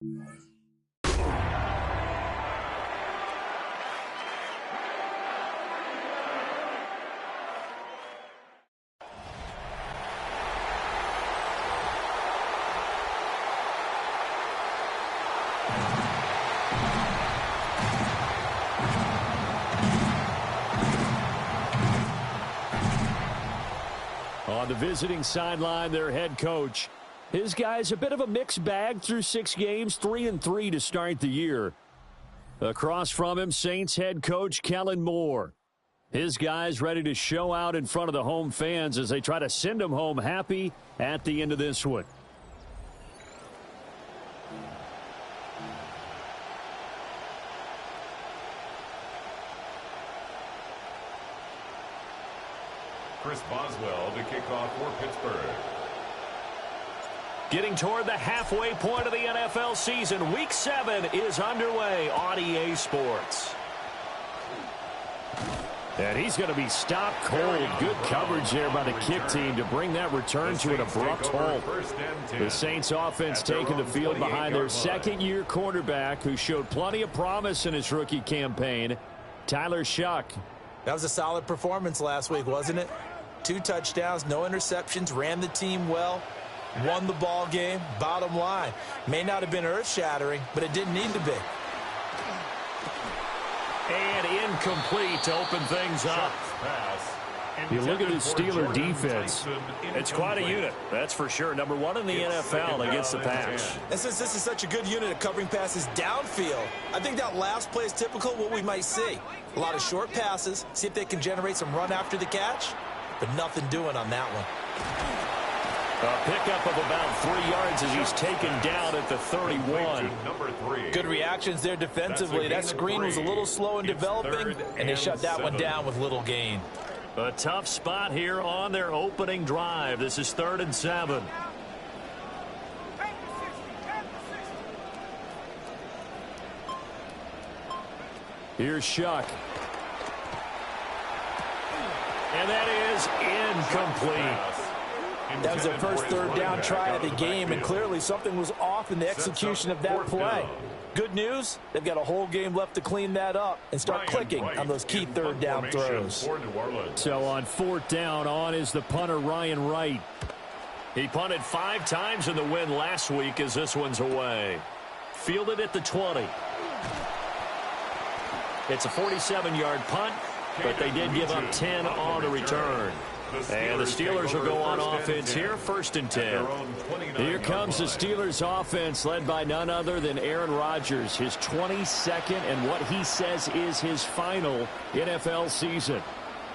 On the visiting sideline, their head coach. His guys a bit of a mixed bag through 6 games, 3-3 to start the year. Across from him, Saints head coach Kellen Moore. His guys ready to show out in front of the home fans as they try to send them home happy at the end of this one. Chris Boswell to kick off for Pittsburgh. Getting toward the halfway point of the NFL season, Week 7 is underway on EA Sports. And he's going to be stopped cold. Good coverage there by the kick team to bring that return to an abrupt halt. The Saints offense taking the field behind their second-year quarterback who showed plenty of promise in his rookie campaign, Tyler Shough. That was a solid performance last week, wasn't it? 2 touchdowns, no interceptions, ran the team well, won the ball game. Bottom line, may not have been earth-shattering, but it didn't need to be. And incomplete to open things up. You look at the Steeler defense. It's quite a unit, that's for sure. Number 1 in the NFL against the pass. And since this is such a good unit at covering passes downfield, I think that last play is typical of what we might see. A lot of short passes, see if they can generate some run after the catch, but nothing doing on that one. A pickup of about 3 yards as he's taken down at the 31. Good reactions there defensively. That screen was a little slow in developing, and they shut that one down with little gain. A tough spot here on their opening drive. This is 3rd and 7. Here's Shough. And that is incomplete. That was their first 3rd down try of the game, and clearly something was off in the execution of that play. Good news, they've got a whole game left to clean that up and start clicking on those key 3rd down throws. So on 4th down, on is the punter Ryan Wright. He punted 5 times in the win last week as this one's away. Fielded at the 20. It's a 47-yard punt, but they did give up 10 on the return. And the Steelers will go on offense here, 1st and 10. Here comes the Steelers offense led by none other than Aaron Rodgers, his 22nd and what he says is his final NFL season.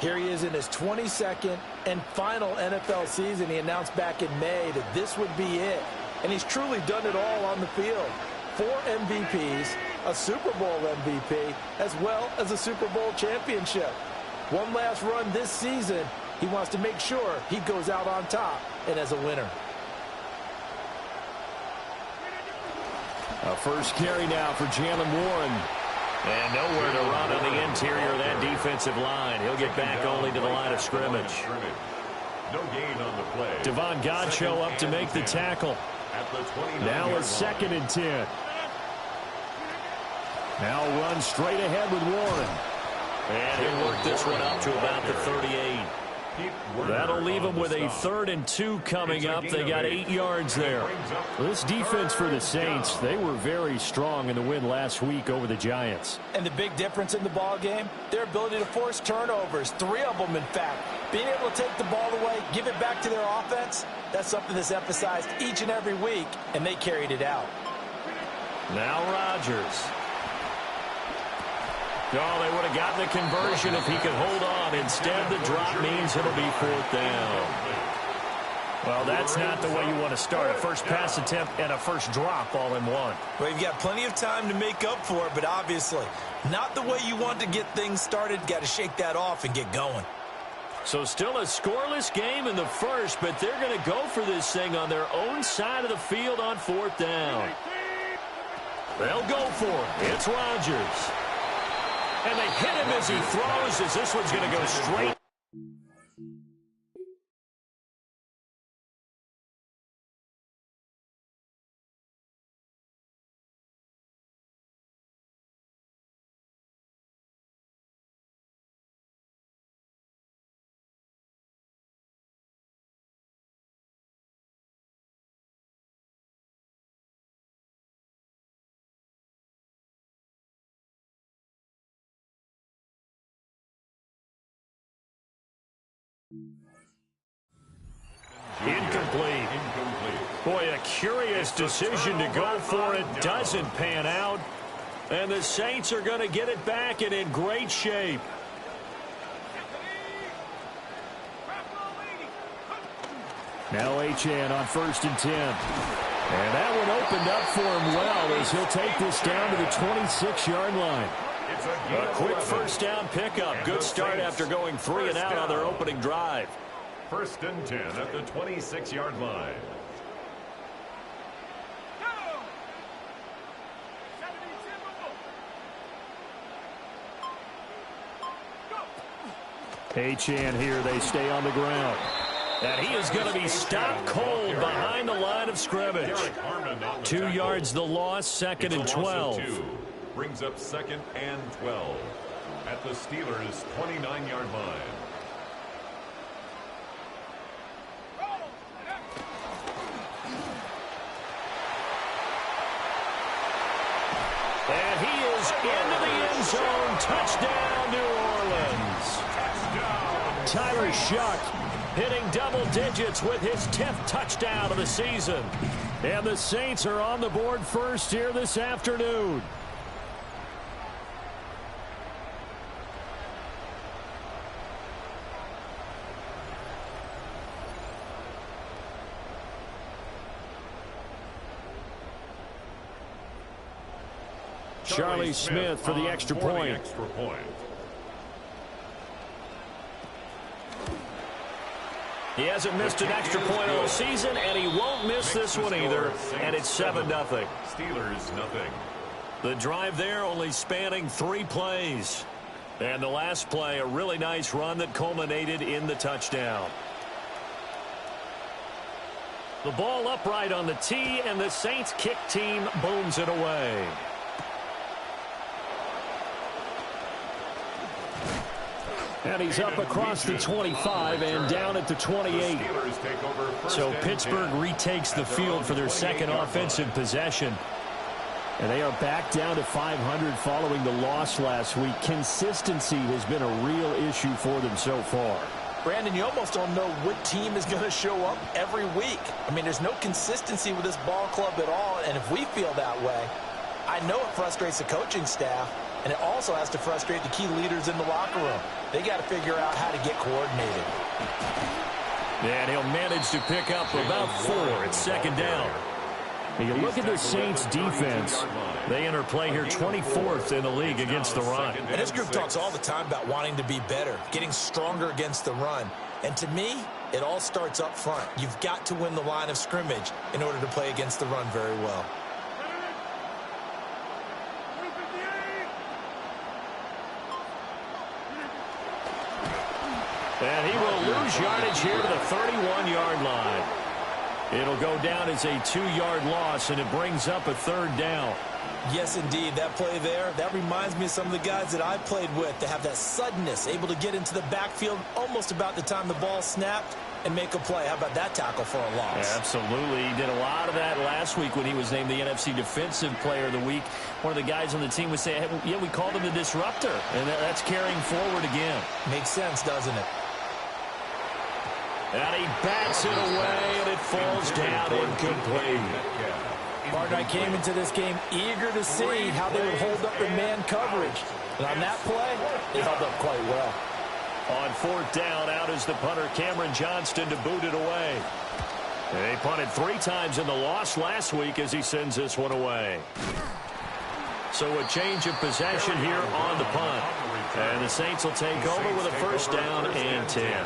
Here he is in his 22nd and final NFL season. He announced back in May that this would be it. And he's truly done it all on the field. 4 MVPs, a Super Bowl MVP, as well as a Super Bowl championship. One last run this season. He wants to make sure he goes out on top and as a winner. A first carry now for Jaylen Warren. And nowhere to run on the interior of that defensive line. He'll get back only to the line of scrimmage. No gain on the play. Devon Godchaux up to make the tackle. Now a 2nd and 10. Now run straight ahead with Warren. And he'll work this one up to about the 38. That'll leave them with a 3rd and 2 coming up. They got 8 yards there. This defense for the Saints, they were very strong in the win last week over the Giants. And the big difference in the ball game, their ability to force turnovers, 3 of them in fact. Being able to take the ball away, give it back to their offense, that's something that's emphasized each and every week, and they carried it out. Now Rodgers. Oh, they would have gotten the conversion if he could hold on. Instead, the drop means it'll be 4th down. Well, that's not the way you want to start. A first pass attempt and a first drop all in one. Well, you've got plenty of time to make up for it, but obviously not the way you want to get things started. Got to shake that off and get going. So still a scoreless game in the first, but they're going to go for this thing on their own side of the field on 4th down. They'll go for it. It's Rodgers. And they hit him as he throws, as this one's going to go straight Incomplete. Boy, a curious decision to go for it. Doesn't pan out. And the Saints are going to get it back and in great shape. Now Achane on 1st and 10. And that one opened up for him well as he'll take this down to the 26-yard line. A quick first down pickup. Good start after going 3 and out on their opening drive. 1st and 10 at the 26-yard line. Achane here. They stay on the ground. And he is going to be stopped cold behind the line of scrimmage. 2 yards the loss, 2nd and 12. Brings up 2nd and 12 at the Steelers' 29-yard line. And he is into the end zone. Touchdown, New Orleans. Tyler Shough hitting double digits with his 10th touchdown of the season. And the Saints are on the board first here this afternoon. Charlie Smith for the extra point. He hasn't missed an extra point all season, and he won't miss this one either. And it's 7-0. Steelers nothing. The drive there only spanning 3 plays. And the last play, a really nice run that culminated in the touchdown. The ball upright on the tee, and the Saints kick team booms it away. And he's up across the 25 and down at the 28. So Pittsburgh retakes the field for their second offensive possession. And they are back down to 500 following the loss last week. Consistency has been a real issue for them so far. Brandon, you almost don't know what team is going to show up every week. I mean, there's no consistency with this ball club at all. And if we feel that way, I know it frustrates the coaching staff. And it also has to frustrate the key leaders in the locker room. They got to figure out how to get coordinated. And he'll manage to pick up about 4 at 2nd down. And you look at the Saints defense. They enter play here 24th in the league against the run. And this group talks all the time about wanting to be better, getting stronger against the run. And to me, it all starts up front. You've got to win the line of scrimmage in order to play against the run very well. And he will lose yardage here to the 31-yard line. It'll go down as a 2-yard loss, and it brings up a 3rd down. Yes, indeed. That play there, that reminds me of some of the guys that I played with that have that suddenness, able to get into the backfield almost about the time the ball snapped and make a play. How about that tackle for a loss? Yeah, absolutely. He did a lot of that last week when he was named the NFC Defensive Player of the Week. One of the guys on the team would say, hey, yeah, we called him the disruptor, and that's carrying forward again. Makes sense, doesn't it? And he bats it away, and it falls down incomplete. Partner, I came into this game eager to see how they would hold up in man coverage. And on that play, they held up quite well. On 4th down, out is the punter, Cameron Johnston, to boot it away. They punted 3 times in the loss last week as he sends this one away. So a change of possession here on the punt. And the Saints will take over with a 1st down and 10.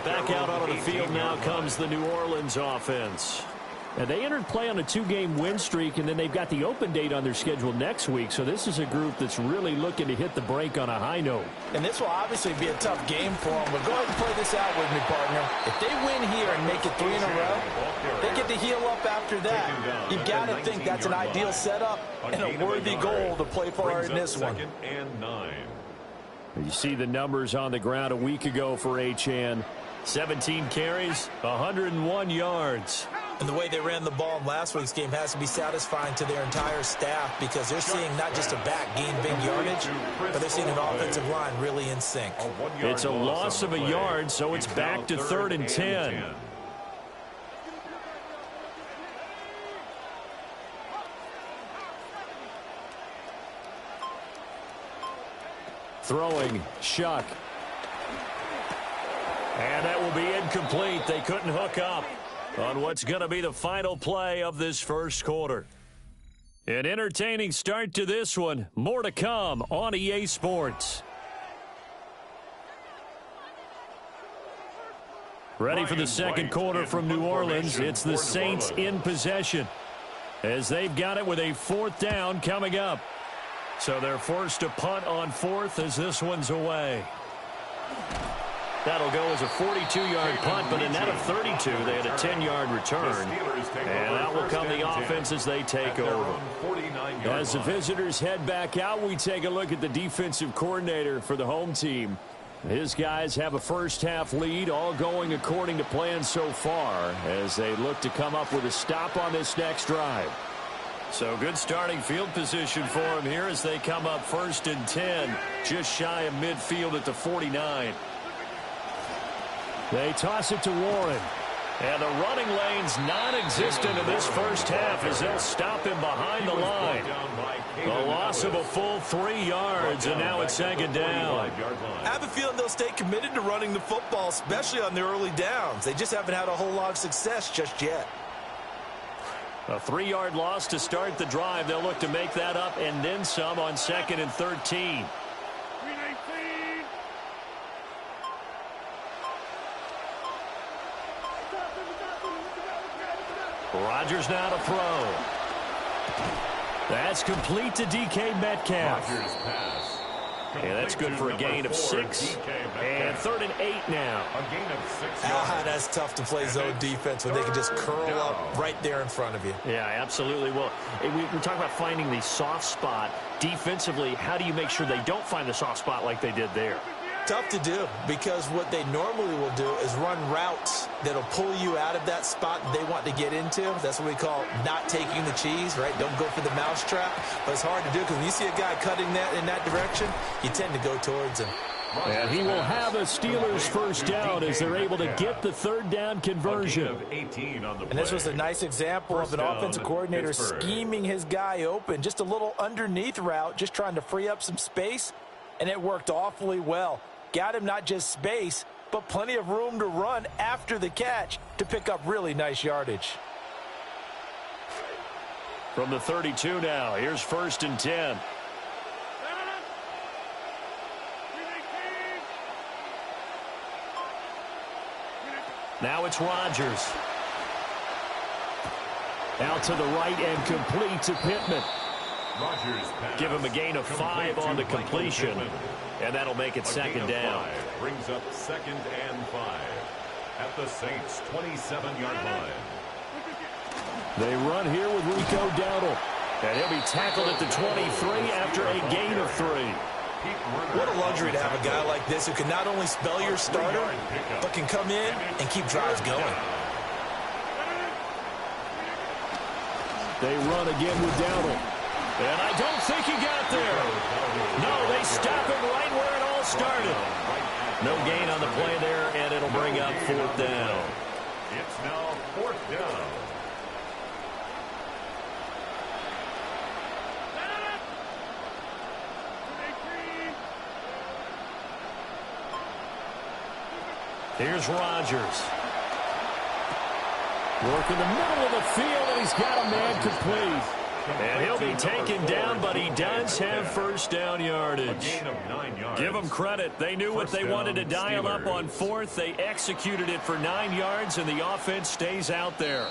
Back out onto the field now comes the New Orleans offense. And they entered play on a 2-game win streak, and then they've got the open date on their schedule next week. So this is a group that's really looking to hit the break on a high note. And this will obviously be a tough game for them. But go ahead and play this out with me, partner. If they win here and make it 3 in a row, they get to heal up after that. You've got to think that's an ideal setup and a worthy goal to play for in this one. You see the numbers on the ground a week ago for Achane. 17 carries, 101 yards. And the way they ran the ball in last week's game has to be satisfying to their entire staff because they're seeing not just a back gain big yardage, but they're seeing an offensive line really in sync. It's a loss of a yard, so it's back to 3rd and 10. Throwing, Shuck. And that will be incomplete. They couldn't hook up on what's going to be the final play of this first quarter. An entertaining start to this one. More to come on EA Sports. Ready for the second quarter from New Orleans. It's the Saints in possession as they've got it with a 4th down coming up. So they're forced to punt on 4th as this one's away. That'll go as a 42-yard punt, but in that of 32, they had a 10-yard return. And out will come the offense as they take over. As the visitors head back out, we take a look at the defensive coordinator for the home team. His guys have a first-half lead, all going according to plan so far, as they look to come up with a stop on this next drive. So good starting field position for them here as they come up 1st and 10, just shy of midfield at the 49. They toss it to Warren. And the running lane's non-existent in this first half as they'll stop him behind the line. The loss of a full 3 yards, and now it's 2nd down. I have a feeling they'll stay committed to running the football, especially on the early downs. They just haven't had a whole lot of success just yet. A 3-yard loss to start the drive. They'll look to make that up and then some on 2nd and 13. Rodgers now to throw. That's complete to DK Metcalf. And that's good for a gain of 6. And 3rd and 8 now. A gain of 6 yards. That's tough to play zone defense when they can just curl up right there in front of you. Yeah, absolutely. Well, we're talking about finding the soft spot. Defensively, how do you make sure they don't find the soft spot like they did there? Tough to do because what they normally will do is run routes that'll pull you out of that spot they want to get into. That's what we call not taking the cheese, right? Don't go for the mousetrap. But it's hard to do because when you see a guy cutting that in that direction, you tend to go towards him. And he will have a Steelers first down as they're able to get the 3rd down conversion. And this was a nice example of an offensive coordinator scheming his guy open. Just a little underneath route, just trying to free up some space, and it worked awfully well. Got him not just space, but plenty of room to run after the catch to pick up really nice yardage. From the 32 now, here's 1st and 10. Now it's Rodgers. Out to the right and complete to Pittman. Give him a gain of 5 on the completion. And that'll make it 2nd down. Brings up 2nd and 5 at the Saints' 27-yard line. They run here with Rico Dowdle. And he'll be tackled at the 23 after a gain of 3. What a luxury to have a guy like this who can not only spell your starter, but can come in and keep drives going. They run again with Dowdle. And I don't think he got there. No, they stop him right where it all started. No gain on the play there, and it'll bring up 4th down. It's now 4th down. Here's Rodgers. Work in the middle of the field, and he's got a man complete. And he'll be taken down, but he does have first down yardage. Give them credit. They knew what they wanted to dial up on 4th. They executed it for 9 yards, and the offense stays out there.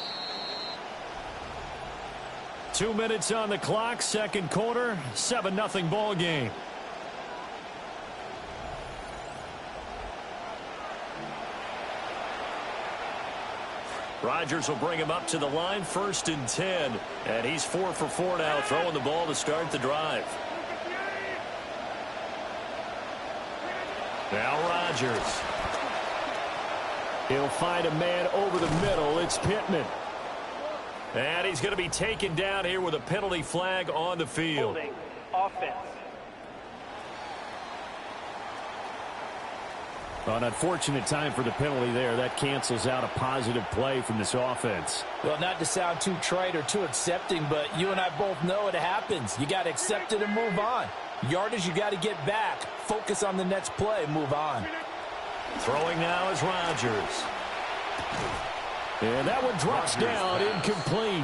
2 minutes on the clock, second quarter, 7-0 ball game. Rodgers will bring him up to the line, 1st and 10. And he's 4 for 4 now, throwing the ball to start the drive. Now Rodgers. He'll find a man over the middle. It's Pittman. And he's going to be taken down here with a penalty flag on the field. Holding. Offense. An unfortunate time for the penalty there. That cancels out a positive play from this offense. Well, not to sound too trite or too accepting, but you and I both know it happens. You got to accept it and move on. Yardage, you got to get back. Focus on the next play. Move on. Throwing now is Rodgers. And that one drops down, incomplete.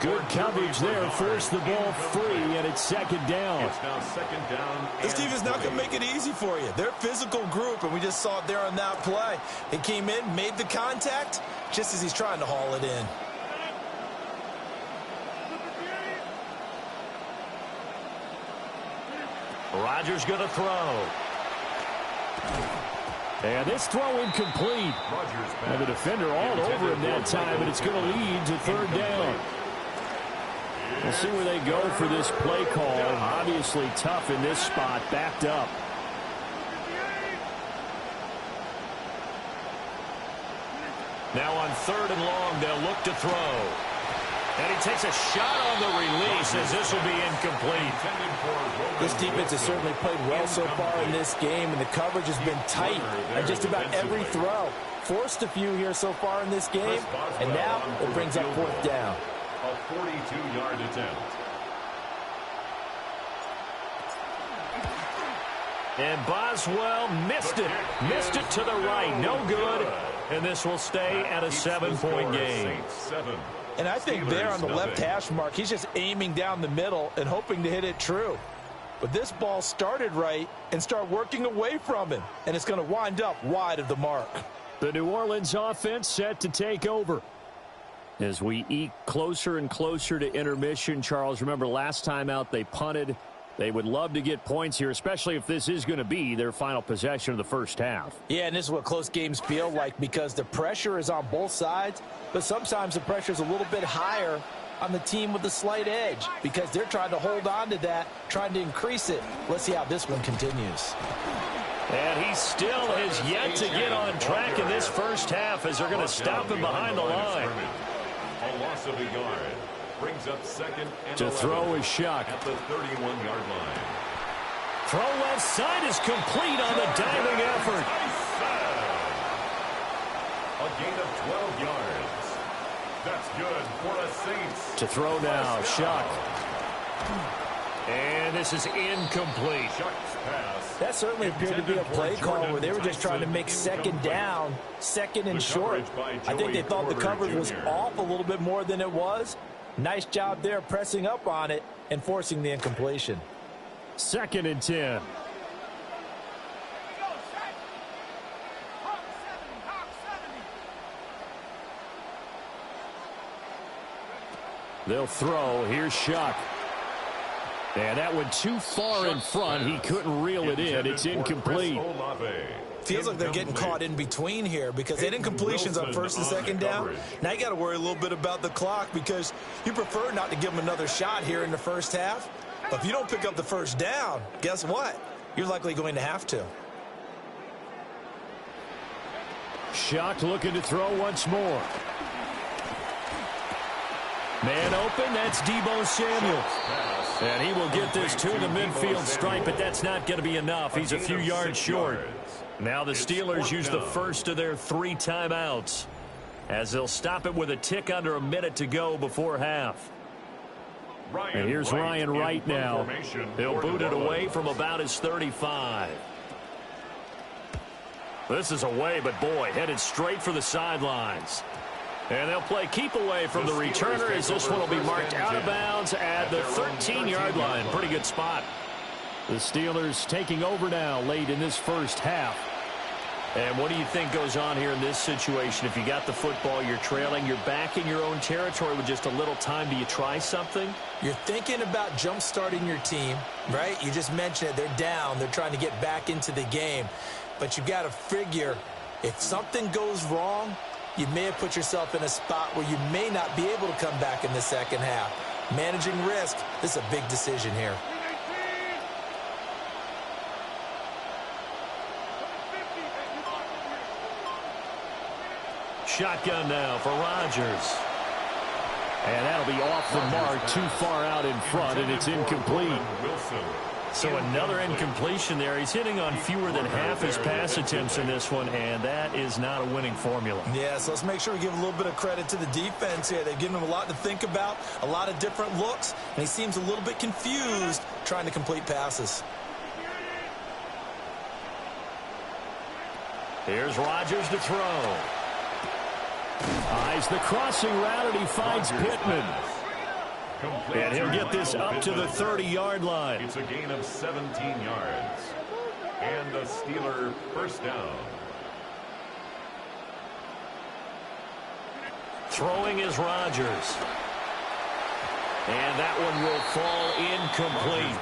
Good coverage there, forced the ball free, and it's second down. It's now second down. This defense not going to make it easy for you. They're a physical group, and we just saw it there on that play. He came in, made the contact, just as he's trying to haul it in. Rodgers going to throw. And this throw incomplete. And the defender all over him that time, and it's going to lead to third down. We'll see where they go for this play call. Obviously tough in this spot, backed up. Now on third and long, they'll look to throw. And he takes a shot on the release as this will be incomplete. This defense has certainly played well so far in this game, and the coverage has been tight on just about every throw. Forced a few here so far in this game, and now it brings up fourth down. A 42-yard attempt. And Boswell missed it. Missed it to the right. No good. And this will stay at a 7-point game. And I think there on the left hash mark, he's just aiming down the middle and hoping to hit it true. But this ball started right and start working away from him. And it's going to wind up wide of the mark. The New Orleans offense set to take over. As we eke closer and closer to intermission, Charles, remember last time out they punted. They would love to get points here, especially if this is going to be their final possession of the first half. Yeah, and this is what close games feel like because the pressure is on both sides, but sometimes the pressure is a little bit higher on the team with the slight edge because they're trying to hold on to that, trying to increase it. Let's see how this one continues. And he still has yet to get on track in this first half as they're going to stop him behind the line. A loss of a yard. Brings up second and to 11 throw is Shuck. At the 31-yard line. Throw left side is complete on the diving effort. A gain of 12 yards. That's good for the Saints. To throw now, Shuck. And this is incomplete. Shuck's pass. That certainly appeared to be a play call where they were just trying to make second down, second and short. I think they thought the coverage was off a little bit more than it was. Nice job there pressing up on it and forcing the incompletion. Second and 10. They'll throw. Here's Shuck. And that went too far in front. He couldn't reel it in. It's incomplete. Feels like they're getting caught in between here because they had incompletions on first and second down. Now you got to worry a little bit about the clock because you prefer not to give them another shot here in the first half. But if you don't pick up the first down, guess what? You're likely going to have to. Shuck looking to throw once more. Man open, that's Deebo Samuel. And he will get this to the midfield stripe, but that's not going to be enough. He's a few yards short. Now the Steelers use the first of their 3 timeouts as they'll stop it with a tick under a minute to go before half. And here's Ryan Wright now. He'll boot it away from about his 35. This is away, but boy, headed straight for the sidelines. And they'll play keep away from the returner as this one will be marked out of bounds at the 13-yard line. Pretty good spot. The Steelers taking over now late in this first half. And what do you think goes on here in this situation? If you got the football, you're trailing, you're back in your own territory with just a little time. Do you try something? You're thinking about jump-starting your team, right? You just mentioned it. They're down. They're trying to get back into the game. But you got to figure if something goes wrong, you may have put yourself in a spot where you may not be able to come back in the second half. Managing risk, this is a big decision here. Shotgun now for Rodgers. And that'll be off the mark, too far out in front, and it's incomplete. So another incompletion there. He's hitting on fewer than half his pass attempts in this one, and that is not a winning formula. Yeah, so let's make sure we give a little bit of credit to the defense here. They've given him a lot to think about, a lot of different looks, and he seems a little bit confused trying to complete passes. Here's Rodgers to throw. Eyes the crossing route, and he finds Pittman. And he'll get this up to the 30-yard line. It's a gain of 17 yards. And a Steeler first down. Throwing is Rodgers. And that one will fall incomplete.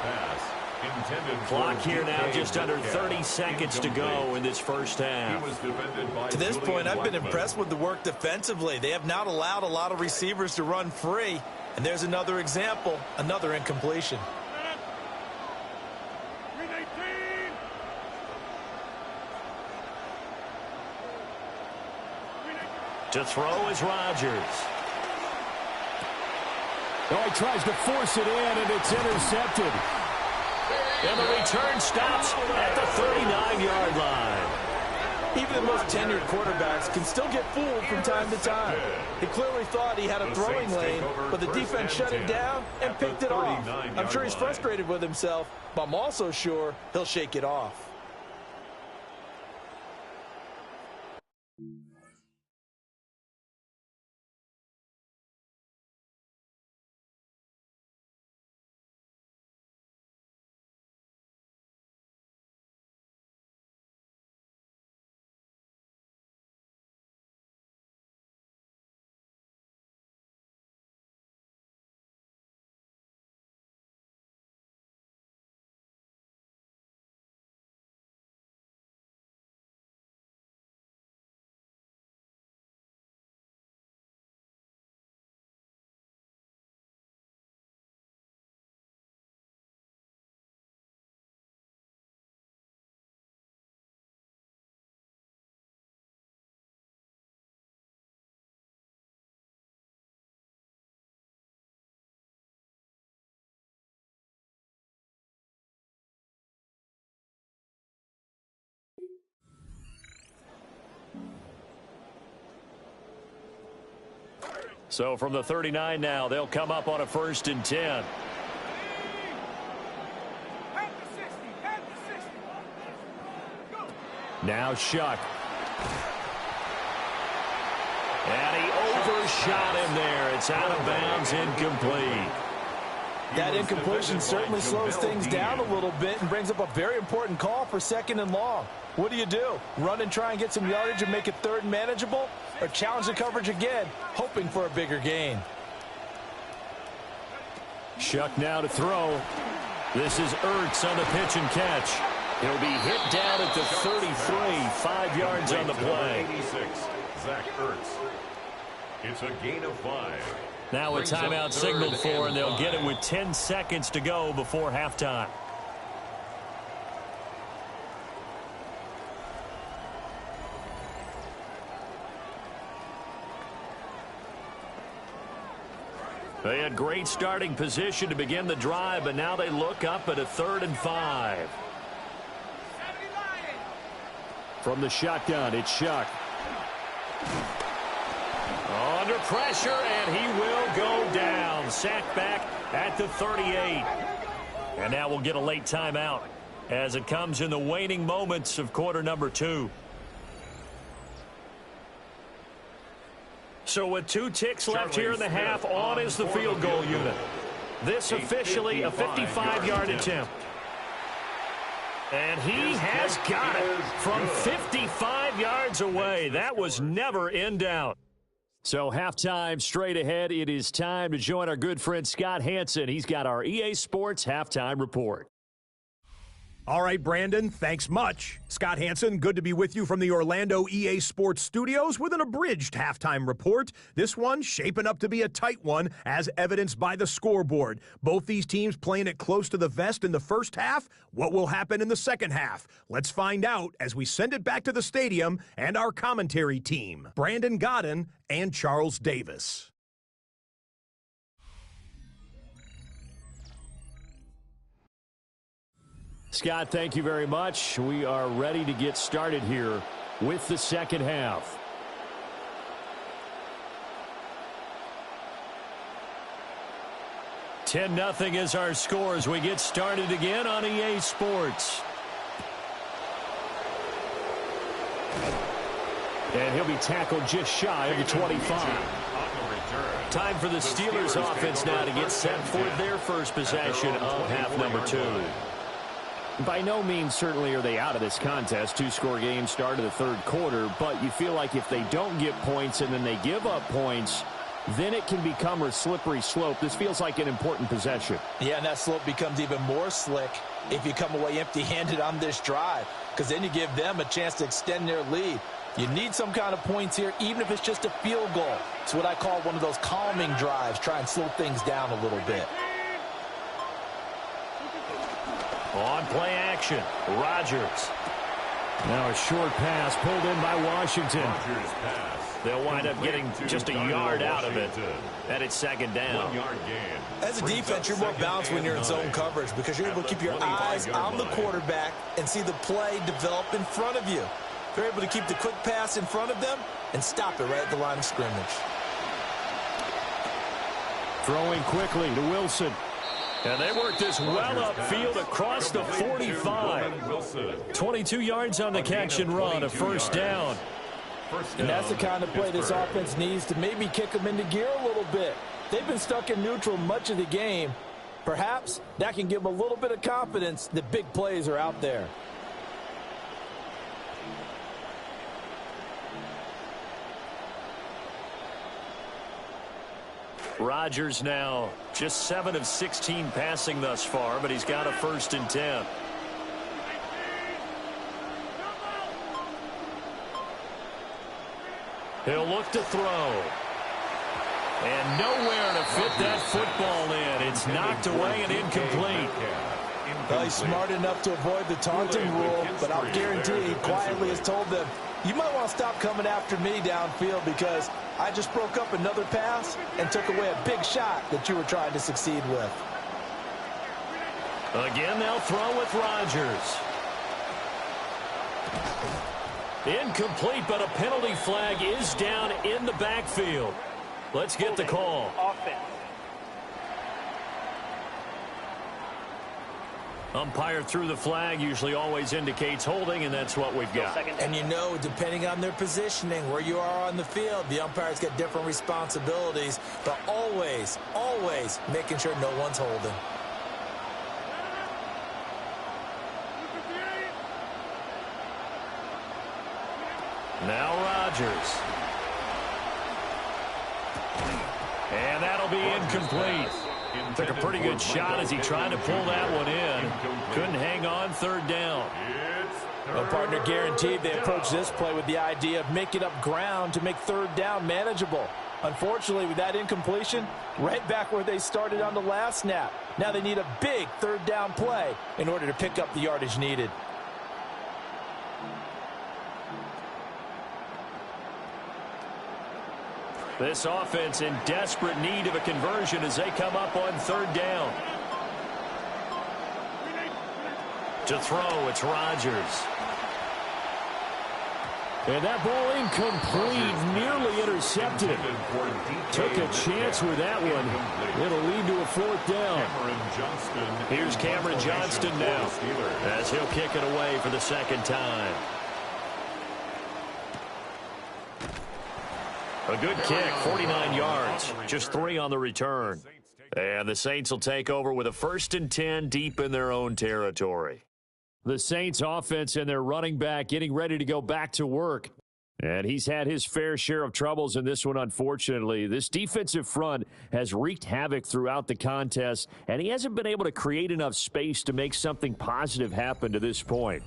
Clock here now, just under 30 seconds to go in this first half. To this point, I've been impressed with the work defensively. They have not allowed a lot of receivers to run free. And there's another example, another incompletion. To throw is Rodgers. Oh, he tries to force it in, and it's intercepted. And the return stops at the 39-yard line. Even the most tenured quarterbacks can still get fooled from time to time. He clearly thought he had a throwing lane, but the defense shut it down and picked it off. I'm sure he's frustrated with himself, but I'm also sure he'll shake it off. So from the 39 now, they'll come up on a 1st and 10. Now Shuck. And he overshot him there. It's out of bounds, incomplete. That incompletion certainly slows things down a little bit and brings up a very important call for 2nd and long. What do? Run and try and get some yardage and make it 3rd and manageable? Or challenge the coverage again, hoping for a bigger gain? Shuck now to throw. This is Ertz on the pitch and catch. He'll be hit down at the 33, 5 yards on the play. 86, Zach Ertz. It's a gain of 5. Now a timeout signaled for, and they'll get it with 10 seconds to go before halftime. They had great starting position to begin the drive, but now they look up at a 3rd and 5. From the shotgun, it's Shuck. Under pressure, and he will go down. Sacked back at the 38. And now we'll get a late timeout as it comes in the waning moments of quarter number 2. So with 2 ticks left here in the half, on is the field goal unit. This officially a 55-yard attempt. And he has got it from 55 yards away. That was never in doubt. So halftime straight ahead. It is time to join our good friend Scott Hanson. He's got our EA Sports halftime report. All right, Brandon, thanks much. Scott Hanson, good to be with you from the Orlando EA Sports Studios with an abridged halftime report. This one shaping up to be a tight one, as evidenced by the scoreboard. Both these teams playing it close to the vest in the first half. What will happen in the second half? Let's find out as we send it back to the stadium and our commentary team, Brandon Godden and Charles Davis. Scott, thank you very much. We are ready to get started here with the second half. (10-0) is our score as we get started again on EA Sports. And he'll be tackled just shy of the 25. Time for the Steelers offense now to get set for their first possession of half number 2. By no means certainly are they out of this contest. Two-score game start of the third quarter, but you feel like if they don't get points and then they give up points, then it can become a slippery slope. This feels like an important possession. Yeah, and that slope becomes even more slick if you come away empty-handed on this drive, because then you give them a chance to extend their lead. You need some kind of points here, even if it's just a field goal. It's what I call one of those calming drives. Try and slow things down a little bit. On play action, Rodgers. Now a short pass pulled in by Washington. Rodgers pass. They'll wind up getting just a yard out of it. And it's second down. 1 yard gain. As a defense, you're more balanced when you're in zone coverage because you're able to keep your eyes on the quarterback and see the play develop in front of you. They're able to keep the quick pass in front of them and stop it right at the line of scrimmage. Throwing quickly to Wilson. And they work this well upfield across the 45. 22 yards on the catch and run, a first down. And that's the kind of play this offense needs to maybe kick them into gear a little bit. They've been stuck in neutral much of the game. Perhaps that can give them a little bit of confidence that big plays are out there. Rodgers now just 7 of 16 passing thus far, but he's got a 1st and 10. He'll look to throw. And nowhere to fit that football in. It's knocked away and incomplete. Well, he's smart enough to avoid the taunting rule, but I'll guarantee he quietly has told them, you might want to stop coming after me downfield because I just broke up another pass and took away a big shot that you were trying to succeed with. Again, they'll throw with Rodgers. Incomplete, but a penalty flag is down in the backfield. Let's get the call. Umpire threw the flag, usually always indicates holding, and that's what we've got. And you know, depending on their positioning, where you are on the field, the umpires get different responsibilities, but always, always making sure no one's holding. Now Rodgers. And that'll be incomplete. Took a pretty good shot as he tried to pull that one in. Couldn't hang on, 3rd down. Well, partner, guaranteed they approach this play with the idea of making up ground to make 3rd down manageable. Unfortunately, with that incompletion, right back where they started on the last snap. Now they need a big 3rd down play in order to pick up the yardage needed. This offense in desperate need of a conversion as they come up on 3rd down. To throw, it's Rodgers. And that ball incomplete, nearly intercepted. Took a chance with that one. It'll lead to a 4th down. Here's Cameron Johnston now as he'll kick it away for the 2nd time. A good kick, 49 yards, just 3 on the return. And the Saints will take over with a 1st and 10 deep in their own territory. The Saints offense and their running back getting ready to go back to work. And he's had his fair share of troubles in this one, unfortunately. This defensive front has wreaked havoc throughout the contest, and he hasn't been able to create enough space to make something positive happen to this point.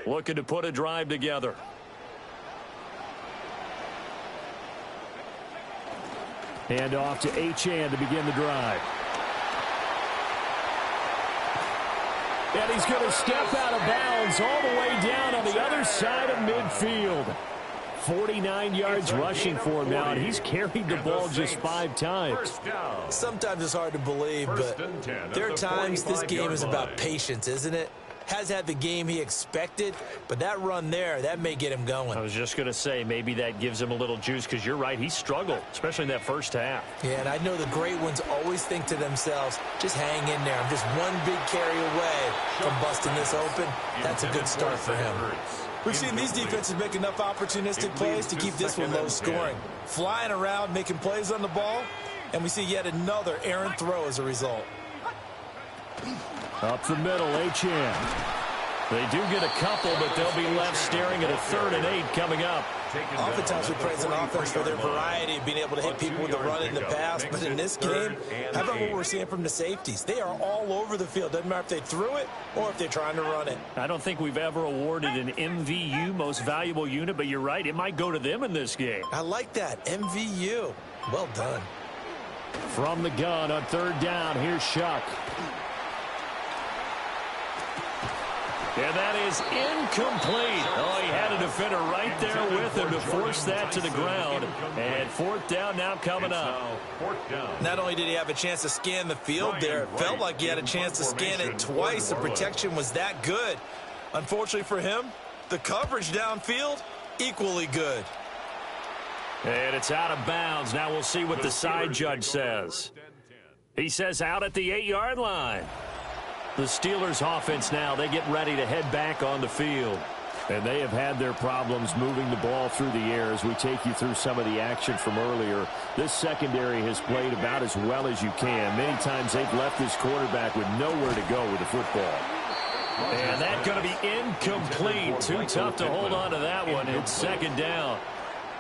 looking to put a drive together. Hand off to Achane to begin the drive. And he's going to step out of bounds all the way down on the other side of midfield. 49 yards rushing for him now, and he's carried the ball just 5 times. Sometimes it's hard to believe, but there are times this game is about patience, isn't it? Has had the game he expected, but that run there, that may get him going. I was just going to say, maybe that gives him a little juice, because you're right, he struggled, especially in that first half. Yeah, and I know the great ones always think to themselves, just hang in there. I'm just one big carry away from busting this open. That's a good start for him. We've seen these defenses make enough opportunistic plays to keep this one low scoring. Flying around, making plays on the ball, and we see yet another errant throw as a result. Up the middle, Achane. They do get a couple, but they'll be left staring at a 3rd and 8 coming up. Oftentimes we praise an offense for their variety of being able to hit people with the run in the pass, but in this game, how about what we're seeing from the safeties? They are all over the field. Doesn't matter if they threw it or if they're trying to run it. I don't think we've ever awarded an MVU, most valuable unit, but you're right, it might go to them in this game. I like that, MVU. Well done. From the gun on 3rd down, here's Shuck. And that is incomplete. Oh, he had a defender right there with him to force that to the ground. And 4th down now coming up. Not only did he have a chance to scan the field there, it felt like he had a chance to scan it twice. The protection was that good. Unfortunately for him, the coverage downfield, equally good. And it's out of bounds. Now we'll see what the side judge says. He says out at the 8-yard line. The Steelers offense now, they get ready to head back on the field. And they have had their problems moving the ball through the air as we take you through some of the action from earlier. This secondary has played about as well as you can. Many times they've left this quarterback with nowhere to go with the football. And that's going to be incomplete. Too tough to hold on to that one. It's 2nd down.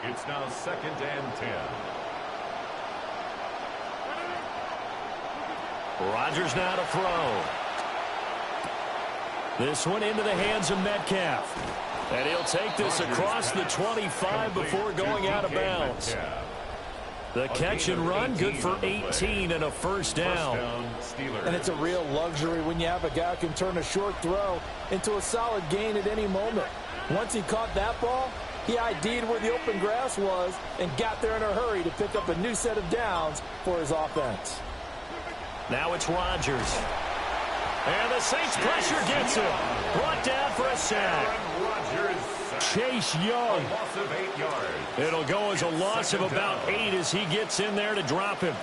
It's now 2nd and 10. Rodgers now to throw. This one into the hands of Metcalf. And he'll take this across the 25 before going out of bounds. The catch and run, good for 18 and a 1st down. And it's a real luxury when you have a guy who can turn a short throw into a solid gain at any moment. Once he caught that ball, he ID'd where the open grass was and got there in a hurry to pick up a new set of downs for his offense. Now it's Rodgers. And the Saints pressure gets him. Brought down for a sack. Chase Young. It'll go as a loss of about 8 as he gets in there to drop him.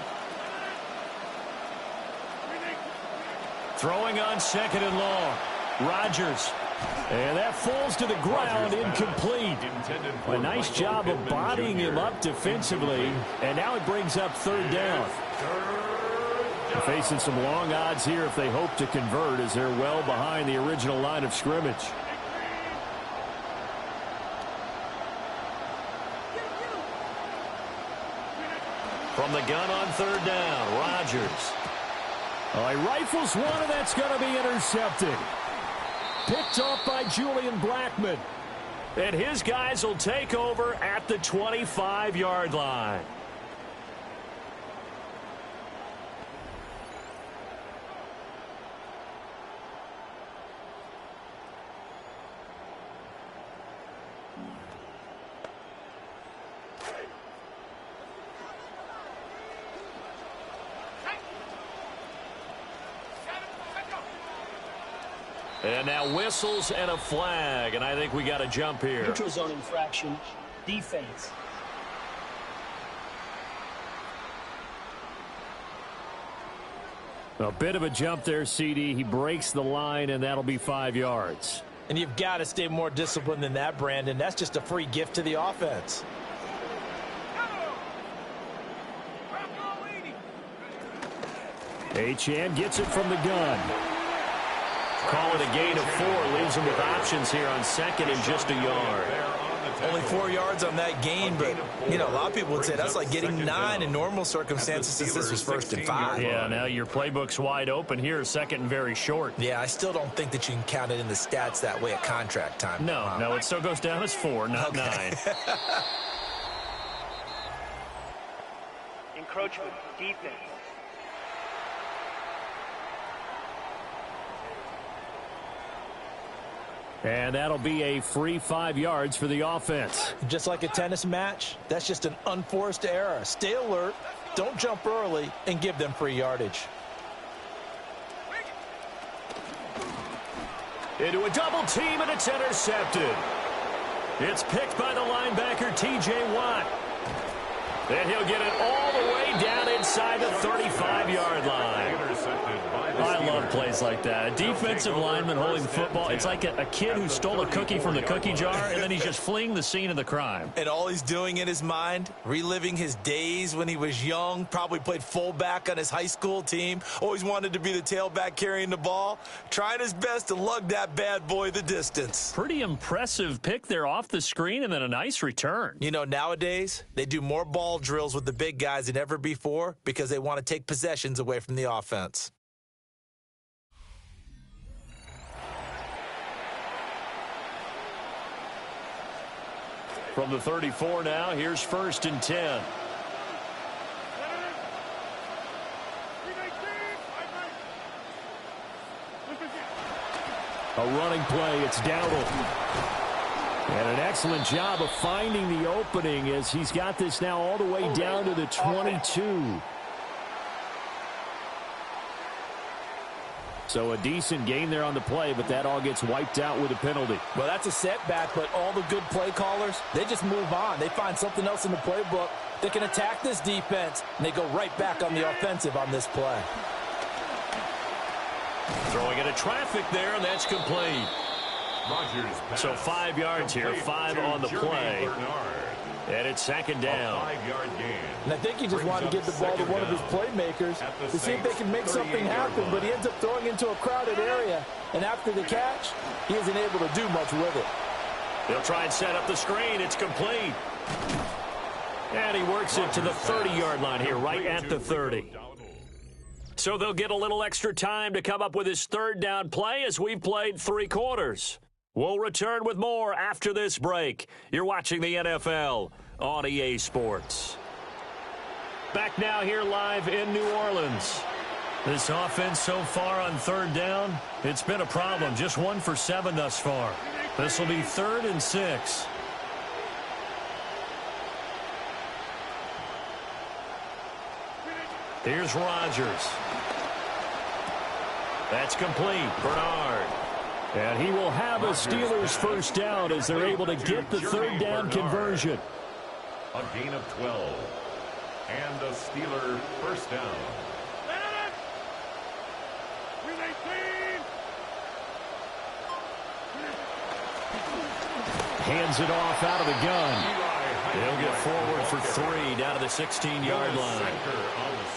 Throwing on 2nd and long. Rodgers. And that falls to the ground, incomplete. A nice job of bodying him up defensively. And now it brings up 3rd down. They're facing some long odds here if they hope to convert, as they're well behind the original line of scrimmage. From the gun on 3rd down, Rodgers. He rifles one, and that's going to be intercepted. Picked off by Julian Blackmon. And his guys will take over at the 25-yard line. And now whistles and a flag, and I think we got to jump here. Neutral zone infraction, defense. A bit of a jump there, CD. He breaks the line, and that'll be 5 yards. And you've got to stay more disciplined than that, Brandon. That's just a free gift to the offense. Achane gets it from the gun. Call it a gain of 4. Leaves him with options here on 2nd and just a yard. Only 4 yards on that gain, but, you know, a lot of people would say that's like getting 9 in normal circumstances since this was 1st and 5. Yeah, now your playbook's wide open here, 2nd and very short. Yeah, I still don't think that you can count it in the stats that way at contract time. No, it still goes down as 4, not 9. Encroachment, defense. And that'll be a free 5 yards for the offense. Just like a tennis match, that's just an unforced error. Stay alert, don't jump early, and give them free yardage. Into a double team, and it's intercepted. It's picked by the linebacker, T.J. Watt. And he'll get it all the way down inside the 35-yard line. I love plays like that. A defensive lineman holding the football. It's like a kid who stole a cookie from the cookie jar, and then he's just fleeing the scene of the crime. And all he's doing in his mind, reliving his days when he was young, probably played fullback on his high school team, always wanted to be the tailback carrying the ball, trying his best to lug that bad boy the distance. Pretty impressive pick there off the screen, and then a nice return. You know, nowadays, they do more ball drills with the big guys than ever before because they want to take possessions away from the offense. From the 34 now, here's 1st and 10. A running play, it's Dowdle. And an excellent job of finding the opening as he's got this now all the way down to the 22. So a decent gain there on the play, but that all gets wiped out with a penalty. Well, that's a setback, but all the good play callers, they just move on. They find something else in the playbook that can attack this defense, and they go right back on the offensive on this play. Throwing into traffic there, and that's complete. So 5 yards here, 5 on the play. And it's 2nd down. And I think he just wanted to give the ball to one of his playmakers to see if they can make something happen, but he ends up throwing into a crowded area. And after the catch, he isn't able to do much with it. They'll try and set up the screen. It's complete. And he works it to the 30-yard line here, right at the 30. So they'll get a little extra time to come up with his 3rd down play as we've played 3 quarters. We'll return with more after this break. You're watching the NFL on EA Sports. Back now here live in New Orleans. This offense so far on 3rd down, it's been a problem. Just 1 for 7 thus far. This will be 3rd and 6. Here's Rodgers. That's complete. Bernard. And he will have a Steelers 1st down as they're able to get the 3rd down conversion. A gain of 12. And a Steeler 1st down. Hands it off out of the gun. They'll get forward for 3 down to the 16-yard line.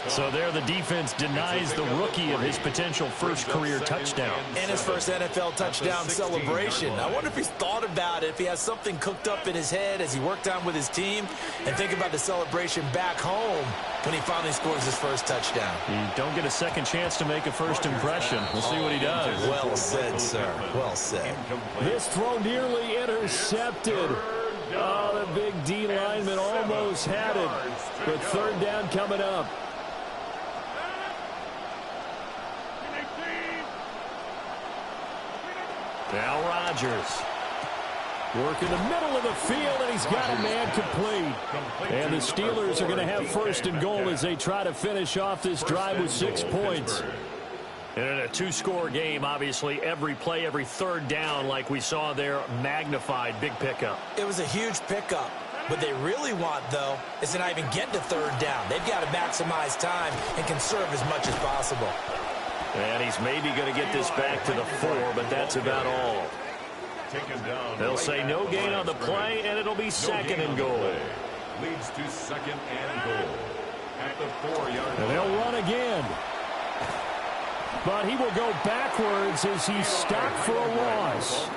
So there the defense denies the rookie of his potential 1st career touchdown. And his 1st NFL touchdown celebration. I wonder if he's thought about it, if he has something cooked up in his head as he worked on with his team, and think about the celebration back home when he finally scores his 1st touchdown. You don't get a second chance to make a first impression. We'll see what he does. Well said, sir. Well said. This throw nearly intercepted. Oh, the big D lineman almost had it. But 3rd down coming up. Now Rodgers. Work in the middle of the field, and he's got a man complete. And the Steelers are going to have 1st and goal as they try to finish off this drive with 6 points. And in a 2-score game, obviously, every play, every 3rd down, like we saw there, magnified, big pickup. It was a huge pickup. What they really want, though, is to not even get to 3rd down. They've got to maximize time and conserve as much as possible. And he's maybe going to get this back to the 4, but that's about all. They'll say no gain on the play, and it'll be 2nd and goal. Leads to 2nd and goal. At the 4-yard line. And they'll run again. But he will go backwards as he's stopped for a loss.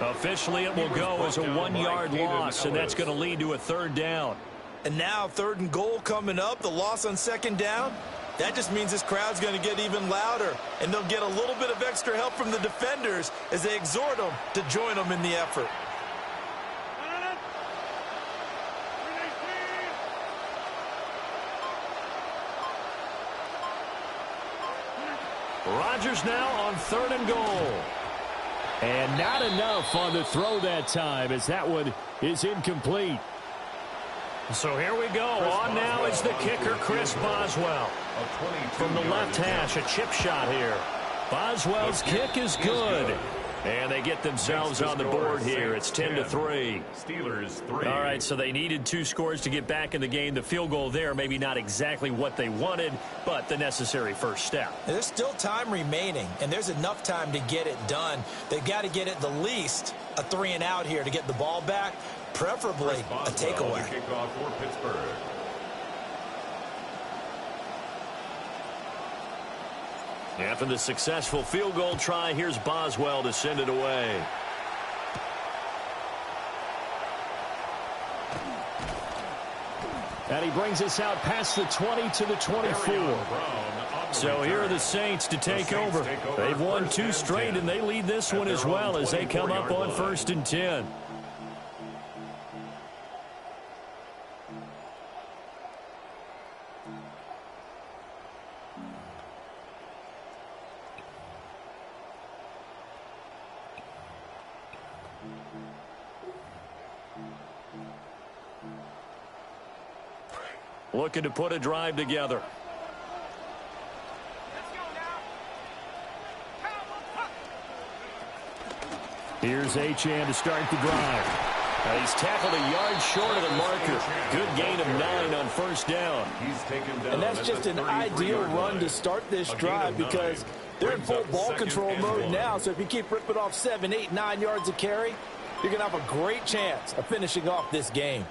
Officially, it will go as a 1-yard loss, and that's going to lead to a 3rd down. And now 3rd and goal coming up, the loss on 2nd down. That just means this crowd's going to get even louder, and they'll get a little bit of extra help from the defenders as they exhort them to join them in the effort. Rodgers now on 3rd and goal. And not enough on the throw that time as that one is incomplete. So here we go. On now is the kicker, Chris Boswell. From the left hash, a chip shot here. Boswell's kick is good. And they get themselves on the board here. It's 10-3. Steelers 3. All right, so they needed 2 scores to get back in the game. The field goal there, maybe not exactly what they wanted, but the necessary first step. There's still time remaining, and there's enough time to get it done. They've got to get it the least a 3-and-out here to get the ball back, preferably a takeaway. Kickoff for Pittsburgh. After the successful field goal try, here's Boswell to send it away. And he brings us out past the 20 to the 24. So here are the Saints to take over. They've won 2 straight, and they lead this one as well as they come up on 1st and 10. Looking to put a drive together. Here's Achane to start the drive. He's tackled a yard short of the marker. Good gain of 9 on 1st down. He's taken down. And that's just an ideal run to start this drive because they're in full ball control mode now. So if you keep ripping off 7, 8, 9 yards of carry, you're going to have a great chance of finishing off this game.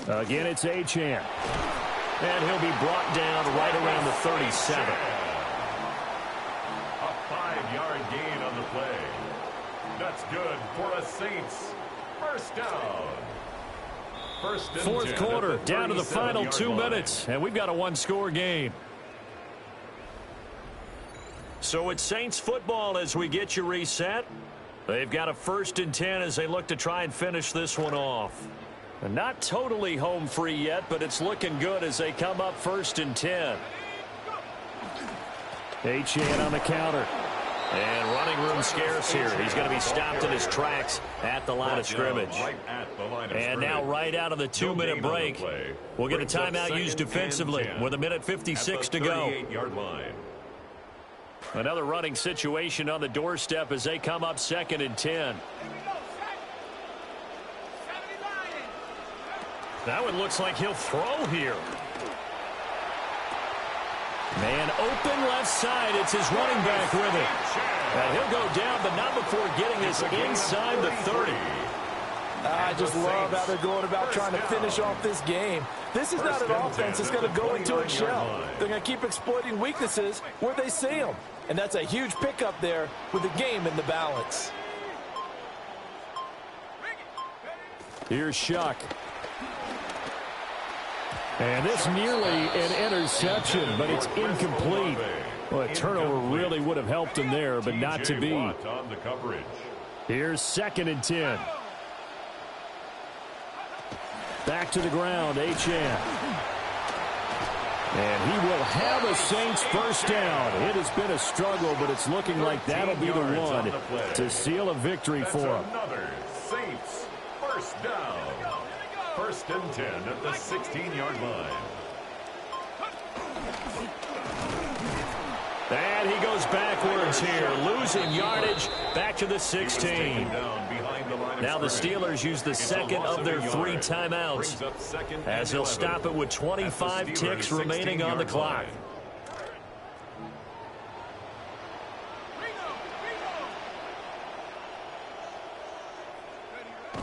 Again, it's Achane. And he'll be brought down right around the 37. A 5-yard gain on the play. That's good for a Saints first down. First and 4th 10 quarter, at the down to the final 2 line. minutes, and we've got a 1-score game. So it's Saints football as we get you reset. They've got a 1st and 10 as they look to try and finish this one off. And not totally home free yet, but it's looking good as they come up 1st and 10. Achane on the counter. And running room scarce here. He's going to be stopped in his tracks at the line of scrimmage. And now right out of the 2-minute break, we'll get a timeout used defensively with 1:56 to go. Another running situation on the doorstep as they come up 2nd and 10. That one looks like he'll throw here. Man open left side. It's his running back with it. And he'll go down, but not before getting this inside the 30. I just love how they're going about trying to finish off this game. This is not an offense that's going to go into a shell. They're going to keep exploiting weaknesses where they see them. And that's a huge pickup there with the game in the balance. Here's Shuck. And this nearly an interception, but it's incomplete. Well, a turnover really would have helped him there, but not to be. Here's 2nd and 10. Back to the ground, Achane. And he will have a Saints first down. It has been a struggle, but it's looking like that'll be the one to seal a victory for him. Another Saints first down. 1st and 10 at the 16-yard line. And he goes backwards here, losing yardage back to the 16. Now the Steelers use the 2nd of their 3 timeouts as they'll stop it with 25 ticks remaining on the clock.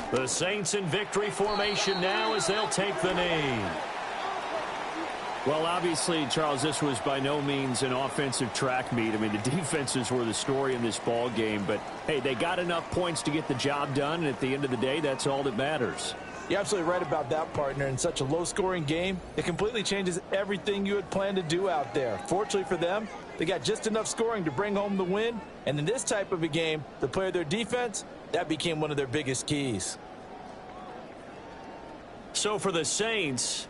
The Saints in victory formation now as they'll take the knee. Well, obviously, Charles, this was by no means an offensive track meet. I mean, the defenses were the story in this ball game. But, hey, they got enough points to get the job done, and at the end of the day, that's all that matters. You're absolutely right about that, partner. In such a low-scoring game, it completely changes everything you had planned to do out there. Fortunately for them, they got just enough scoring to bring home the win. And in this type of a game, to play their defense, that became one of their biggest keys. So for the Saints,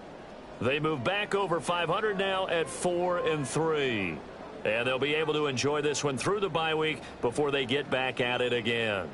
they move back over 500 now at 4-3. And they'll be able to enjoy this one through the bye week before they get back at it again.